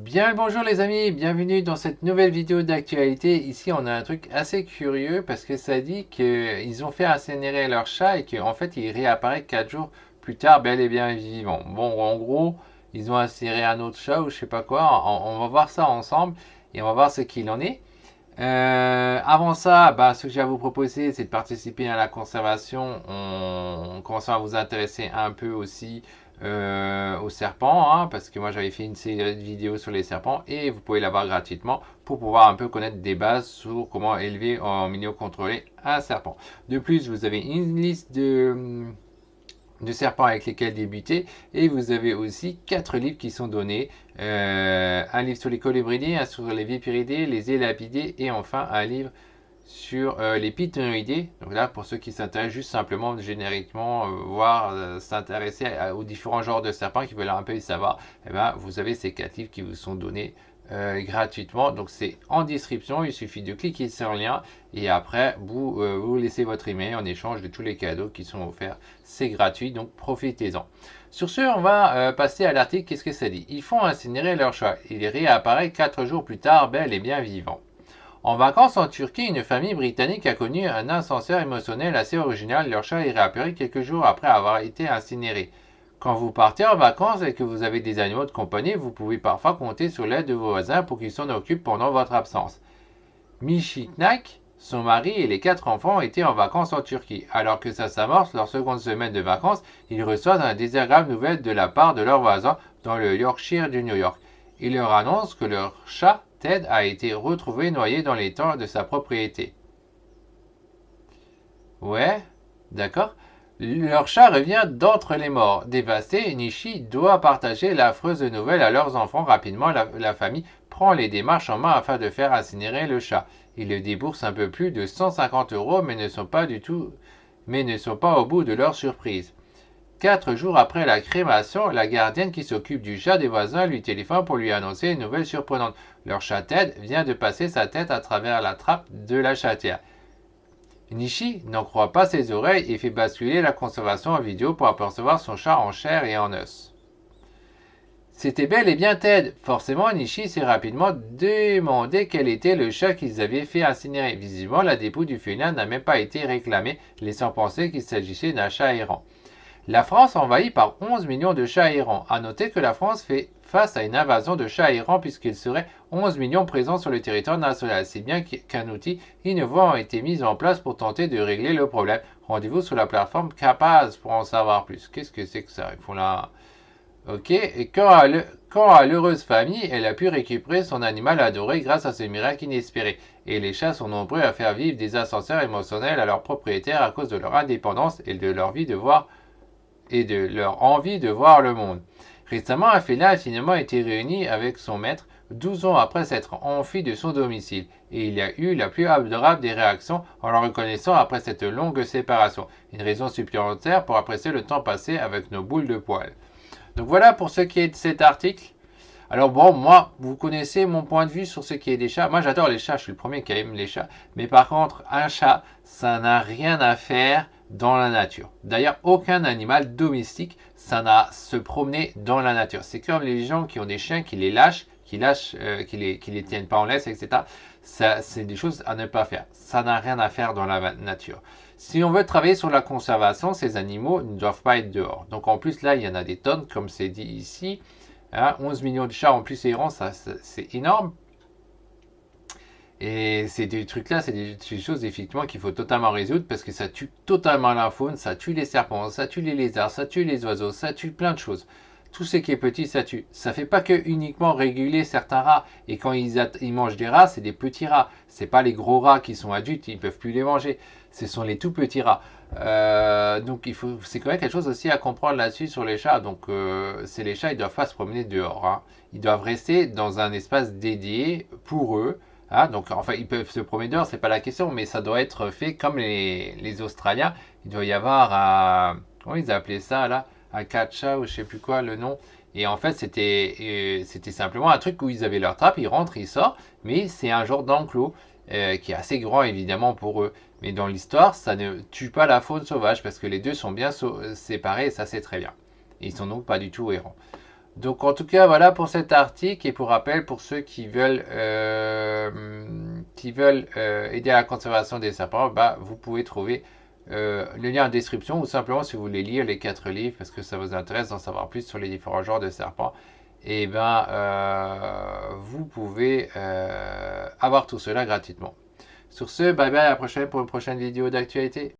Bien le bonjour les amis, bienvenue dans cette nouvelle vidéo d'actualité. Ici on a un truc assez curieux parce que ça dit qu'ils ont fait incinérer leur chat et qu'en fait il réapparaît 4 jours plus tard bel et bien vivant. Bon en gros ils ont incinéré un autre chat ou je sais pas quoi, on va voir ça ensemble et on va voir ce qu'il en est. Avant ça, ce que j'ai à vous proposer, c'est de participer à la conservation. On commence à vous intéresser un peu aussi aux serpents, hein, parce que moi j'avais fait une série de vidéos sur les serpents et vous pouvez l'avoir gratuitement pour pouvoir un peu connaître des bases sur comment élever en milieu contrôlé un serpent. De plus, vous avez une liste de serpents avec lesquels débuter et vous avez aussi 4 livres qui sont donnés. Un livre sur les colibridés, un sur les vipiridés, les élapidés et enfin un livre sur les pythonidés. Donc là, pour ceux qui s'intéressent juste simplement génériquement, s'intéresser aux différents genres de serpents qui veulent un peu y savoir, vous avez ces 4 livres qui vous sont donnés gratuitement. Donc c'est en description, il suffit de cliquer sur le lien et après vous laissez votre email en échange de tous les cadeaux qui sont offerts. C'est gratuit, donc profitez-en. Sur ce, on va passer à l'article. Qu'est-ce que ça dit? Ils font incinérer leur chat. Il réapparaît 4 jours plus tard, bel et bien vivant. En vacances en Turquie, une famille britannique a connu un ascenseur émotionnel assez original. Leur chat est réapparu quelques jours après avoir été incinéré. Quand vous partez en vacances et que vous avez des animaux de compagnie, vous pouvez parfois compter sur l'aide de vos voisins pour qu'ils s'en occupent pendant votre absence. Michiknak, son mari et les 4 enfants étaient en vacances en Turquie. Alors que ça s'amorce leur seconde semaine de vacances, ils reçoivent un désagréable nouvelle de la part de leurs voisins dans le Yorkshire du New York. Ils leur annoncent que leur chat, Ted, a été retrouvé noyé dans les temps de sa propriété. Ouais, d'accord. Leur chat revient d'entre les morts. Dévasté, Nishi doit partager l'affreuse nouvelle à leurs enfants. Rapidement, la famille prend les démarches en main afin de faire incinérer le chat. Ils le déboursent un peu plus de 150 €, mais ne sont pas au bout de leur surprise. 4 jours après la crémation, la gardienne qui s'occupe du chat des voisins lui téléphone pour lui annoncer une nouvelle surprenante. Leur chat Ted vient de passer sa tête à travers la trappe de la chatière. Nishi n'en croit pas ses oreilles et fait basculer la conservation en vidéo pour apercevoir son chat en chair et en os. C'était bel et bien Ted. Forcément, Nishi s'est rapidement demandé quel était le chat qu'ils avaient fait incinérer. Visiblement, la dépouille du félin n'a même pas été réclamée, laissant penser qu'il s'agissait d'un chat errant. La France envahie par 11 millions de chats errants. A noter que la France fait face à une invasion de chats errants puisqu'il serait 11 millions présents sur le territoire national. Si bien qu'un outil innovant a été mis en place pour tenter de régler le problème. Rendez-vous sur la plateforme Capaz pour en savoir plus. Qu'est-ce que c'est que ça? Il faut là. Ok. Et quand à l'heureuse famille, elle a pu récupérer son animal adoré grâce à ce miracle inespéré. Et les chats sont nombreux à faire vivre des ascenseurs émotionnels à leurs propriétaires à cause de leur indépendance et de leur envie de voir le monde. Récemment, un félin a finalement été réuni avec son maître 12 ans après s'être enfui de son domicile et il y a eu la plus adorable des réactions en le reconnaissant après cette longue séparation. Une raison supplémentaire pour apprécier le temps passé avec nos boules de poils. Donc voilà pour ce qui est de cet article. Alors bon, moi, vous connaissez mon point de vue sur ce qui est des chats. Moi, j'adore les chats, je suis le premier qui aime les chats. Mais par contre, un chat, ça n'a rien à faire dans la nature. D'ailleurs, aucun animal domestique, ça n'a à se promener dans la nature. C'est comme les gens qui ont des chiens, qui les lâchent, qui les tiennent pas en laisse, etc. Ça, c'est des choses à ne pas faire. Ça n'a rien à faire dans la nature. Si on veut travailler sur la conservation, ces animaux ne doivent pas être dehors. Donc en plus, là, il y en a des tonnes, comme c'est dit ici. 11 millions de chats en plus errants, ça, c'est énorme. Et ces des trucs-là, c'est des choses effectivement qu'il faut totalement résoudre parce que ça tue totalement la faune, ça tue les serpents, ça tue les lézards, ça tue les oiseaux, ça tue plein de choses. Tout ce qui est petit, ça tue. Ça fait pas que uniquement réguler certains rats. Et quand ils mangent des rats, c'est des petits rats. C'est pas les gros rats qui sont adultes, ils peuvent plus les manger. Ce sont les tout petits rats. Donc c'est quand même quelque chose aussi à comprendre là-dessus sur les chats. Donc c'est les chats, ils doivent pas se promener dehors. Hein. Ils doivent rester dans un espace dédié pour eux. Donc enfin ils peuvent se promener dehors, c'est pas la question, mais ça doit être fait comme les Australiens. Il doit y avoir comment ils appelaient ça là, un catcha ou je sais plus quoi le nom. Et en fait c'était simplement un truc où ils avaient leur trappe, ils rentrent, ils sortent, mais c'est un genre d'enclos qui est assez grand évidemment pour eux. Mais dans l'histoire, ça ne tue pas la faune sauvage parce que les deux sont bien séparés et ça c'est très bien. Et ils sont donc pas du tout errants. Donc en tout cas, voilà pour cet article et pour rappel, pour ceux qui veulent aider à la conservation des serpents, bah, vous pouvez trouver le lien en description ou simplement si vous voulez lire les 4 livres parce que ça vous intéresse d'en savoir plus sur les différents genres de serpents, et ben vous pouvez avoir tout cela gratuitement. Sur ce, bye bye, à la prochaine pour une prochaine vidéo d'actualité.